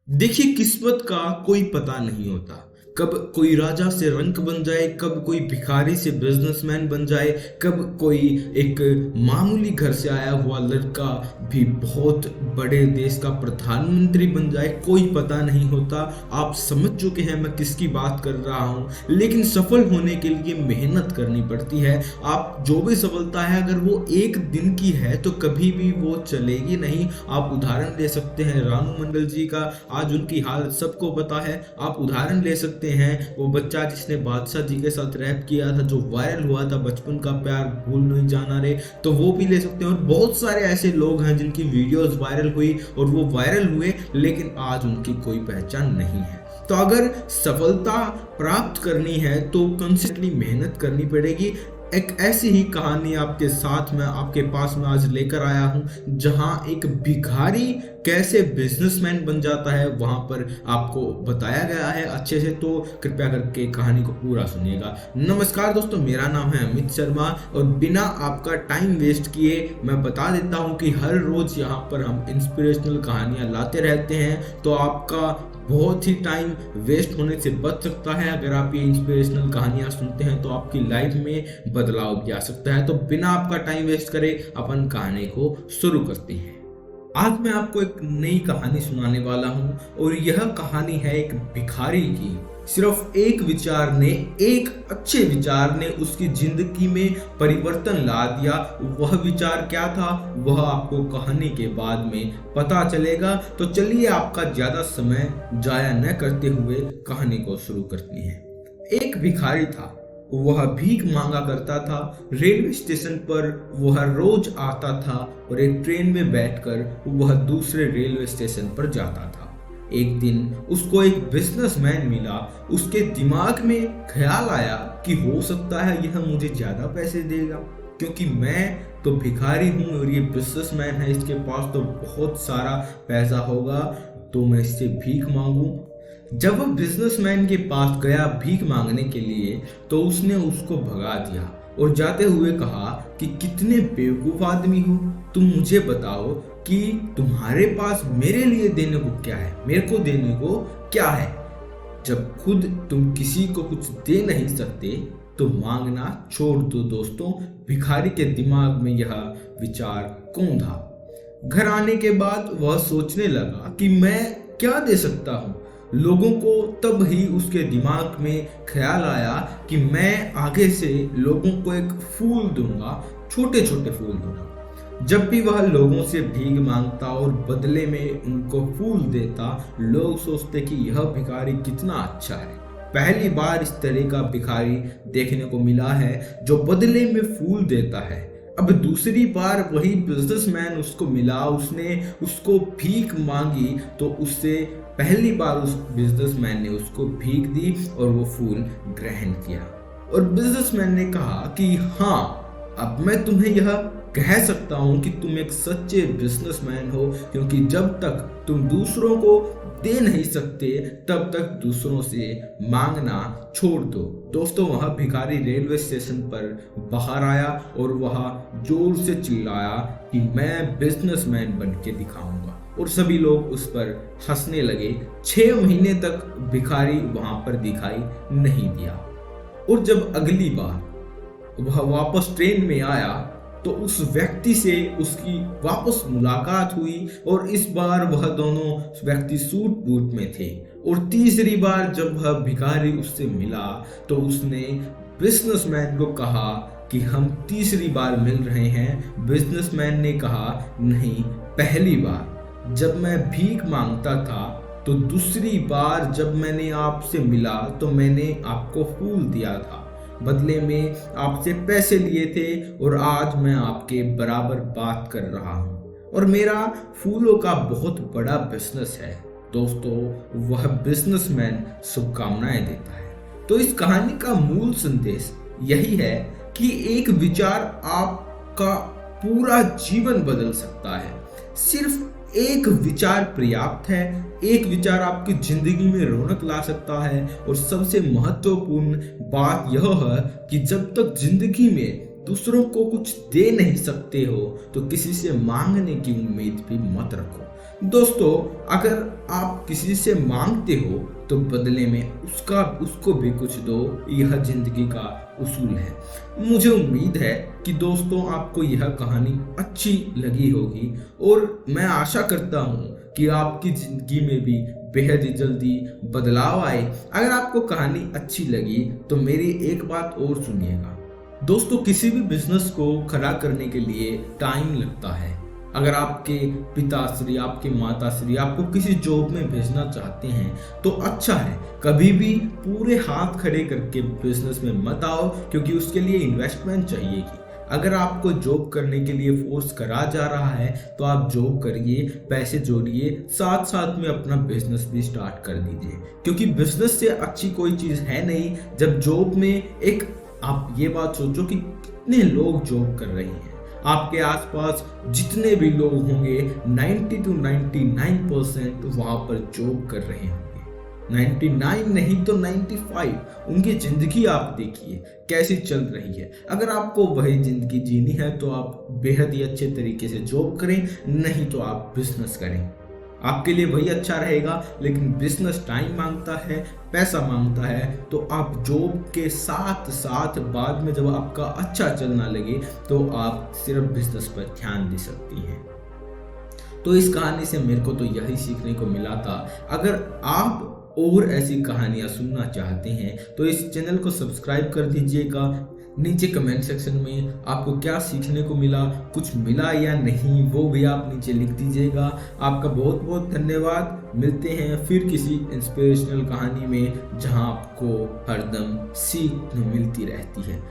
देखिए, किस्मत का कोई पता नहीं होता। कब कोई राजा से रंक बन जाए, कब कोई भिखारी से बिजनेसमैन बन जाए, कब कोई एक मामूली घर से आया हुआ लड़का भी बहुत बड़े देश का प्रधानमंत्री बन जाए, कोई पता नहीं होता। आप समझ चुके हैं मैं किसकी बात कर रहा हूं। लेकिन सफल होने के लिए मेहनत करनी पड़ती है। आप जो भी सफलता है, अगर वो एक दिन की है तो कभी भी वो चलेगी नहीं। आप उदाहरण ले सकते हैं रानू मंडल जी का, आज उनकी हालत सबको पता है। आप उदाहरण ले सकते हैं वो बच्चा जिसने बादशाह जी के साथ रैप किया था, जो वायरल हुआ था, बचपन का प्यार भूल नहीं जाना रे, तो वो भी ले सकते हैं। और बहुत सारे ऐसे लोग हैं जिनकी वीडियोस वायरल हुई और वो वायरल हुए, लेकिन आज उनकी कोई पहचान नहीं है। तो अगर सफलता प्राप्त करनी है तो कंसिस्टेंटली मेहनत करनी पड़ेगी। एक ऐसी ही कहानी आपके साथ में आपके पास में आज लेकर आया हूं, जहां एक भिखारी कैसे बिजनेसमैन बन जाता है, वहां पर आपको बताया गया है अच्छे से। तो कृपया करके कहानी को पूरा सुनिएगा। नमस्कार दोस्तों, मेरा नाम है अमित शर्मा और बिना आपका टाइम वेस्ट किए मैं बता देता हूं कि हर रोज यहां पर हम इंस्पिरेशनल कहानियां लाते रहते हैं। तो आपका बहुत ही टाइम वेस्ट होने से बच सकता है। अगर आप ये इंस्पिरेशनल कहानियां सुनते हैं तो आपकी लाइफ में बदलाव भी आ सकता है। तो बिना आपका टाइम वेस्ट करे अपन कहानी को शुरू करते हैं। आज मैं आपको एक नई कहानी सुनाने वाला हूं और यह कहानी है एक भिखारी की। सिर्फ एक विचार ने, एक अच्छे विचार ने उसकी जिंदगी में परिवर्तन ला दिया। वह विचार क्या था, वह आपको कहानी के बाद में पता चलेगा। तो चलिए आपका ज्यादा समय जाया न करते हुए कहानी को शुरू करते हैं। एक भिखारी था, वह भीख मांगा करता था। रेलवे स्टेशन पर वह रोज आता था और एक ट्रेन में बैठकर वह दूसरे रेलवे स्टेशन पर जाता था। एक दिन उसको एक बिजनेसमैन मिला। उसके दिमाग में ख्याल आया कि हो सकता है यह मुझे ज्यादा पैसे देगा, क्योंकि मैं तो भिखारी हूं और ये बिजनेसमैन है, इसके पास तो बहुत सारा पैसा होगा, तो मैं इससे भीख मांगू। जब वह बिजनेसमैन के पास गया भीख मांगने के लिए, तो उसने उसको भगा दिया और जाते हुए कहा कि कितने बेवकूफ आदमी हो तुम, मुझे बताओ कि तुम्हारे पास मेरे लिए देने को क्या है, मेरे को देने को क्या है। जब खुद तुम किसी को कुछ दे नहीं सकते तो मांगना छोड़ दो। दोस्तों, भिखारी के दिमाग में यह विचार कौन था? घर आने के बाद वह सोचने लगा कि मैं क्या दे सकता हूँ लोगों को। तब ही उसके दिमाग में ख्याल आया कि मैं आगे से लोगों को एक फूल दूंगा, छोटे छोटे फूल दूंगा। जब भी वह लोगों से भीख मांगता और बदले में उनको फूल देता, लोग सोचते कि यह भिखारी कितना अच्छा है। पहली बार इस तरह का भिखारी देखने को मिला है जो बदले में फूल देता है। अब दूसरी बार वही बिजनेसमैन उसको मिला, उसने उसको भीख मांगी तो उससे पहली बार उस बिजनेसमैन ने उसको भीख दी और वो फूल ग्रहण किया। और बिजनेसमैन ने कहा कि हाँ, अब मैं तुम्हें यह कह सकता हूं कि तुम एक सच्चे बिजनेसमैन हो, क्योंकि जब तक तुम दूसरों को दे नहीं सकते तब तक दूसरों से मांगना छोड़ दो। दोस्तों, वह भिखारी रेलवे स्टेशन पर बाहर आया और वह जोर से चिल्लाया कि मैं बिजनेसमैन बन के दिखाऊंगा, और सभी लोग उस पर हंसने लगे। 6 महीने तक भिखारी वहां पर दिखाई नहीं दिया। और जब अगली बार वह वापस ट्रेन में आया तो उस व्यक्ति से उसकी वापस मुलाकात हुई और इस बार वह दोनों व्यक्ति सूट बूट में थे। और तीसरी बार जब वह भिखारी उससे मिला तो उसने बिजनेसमैन को कहा कि हम तीसरी बार मिल रहे हैं। बिजनेसमैन ने कहा नहीं, पहली बार जब मैं भीख मांगता था तो दूसरी बार जब मैंने आपसे मिला तो मैंने आपको फूल दिया था, बदले में आपसे पैसे लिए थे, और आज मैं आपके बराबर बात कर रहा हूँ और मेरा फूलों का बहुत बड़ा बिजनेस है। दोस्तों, वह बिजनेसमैन शुभकामनाएं देता है। तो इस कहानी का मूल संदेश यही है कि एक विचार आपका पूरा जीवन बदल सकता है। सिर्फ एक विचार पर्याप्त है। एक विचार आपकी जिंदगी में रौनक ला सकता है। और सबसे महत्वपूर्ण बात यह है कि जब तक जिंदगी में दूसरों को कुछ दे नहीं सकते हो तो किसी से मांगने की उम्मीद भी मत रखो। दोस्तों, अगर आप किसी से मांगते हो तो बदले में उसको भी कुछ दो, यह जिंदगी का उसूल है। मुझे उम्मीद है कि दोस्तों आपको यह कहानी अच्छी लगी होगी और मैं आशा करता हूँ कि आपकी जिंदगी में भी बेहद ही जल्दी बदलाव आए। अगर आपको कहानी अच्छी लगी तो मेरी एक बात और सुनिएगा। दोस्तों, किसी भी बिजनेस को खड़ा करने के लिए टाइम लगता है। अगर आपके पिताश्री, आपके माताश्री आपको किसी जॉब में भेजना चाहते हैं तो अच्छा है, कभी भी पूरे हाथ खड़े करके बिजनेस में मत आओ, क्योंकि उसके लिए इन्वेस्टमेंट चाहिएगी। अगर आपको जॉब करने के लिए फोर्स करा जा रहा है तो आप जॉब करिए, पैसे जोड़िए, साथ साथ में अपना बिजनेस भी स्टार्ट कर दीजिए, क्योंकि बिजनेस से अच्छी कोई चीज़ है नहीं। जब जॉब में आप ये बात सोचो कि कितने लोग जॉब कर रहे हैं, आपके आसपास जितने भी लोग होंगे 90 to 99% वहां पर जॉब कर रहे होंगे। 99 नहीं तो 95। उनकी जिंदगी आप देखिए कैसी चल रही है। अगर आपको वही जिंदगी जीनी है तो आप बेहद ही अच्छे तरीके से जॉब करें, नहीं तो आप बिजनेस करें, आपके लिए वही अच्छा रहेगा। लेकिन बिजनेस टाइम मांगता है, पैसा मांगता है, तो आप जॉब के साथ साथ बाद में जब आपका अच्छा चलना लगे तो आप सिर्फ बिजनेस पर ध्यान दे सकती हैं। तो इस कहानी से मेरे को तो यही सीखने को मिला था। अगर आप और ऐसी कहानियां सुनना चाहते हैं तो इस चैनल को सब्सक्राइब कर दीजिएगा। नीचे कमेंट सेक्शन में आपको क्या सीखने को मिला, कुछ मिला या नहीं, वो भी आप नीचे लिख दीजिएगा। आपका बहुत बहुत धन्यवाद। मिलते हैं फिर किसी इंस्पिरेशनल कहानी में जहां आपको हरदम सीख मिलती रहती है।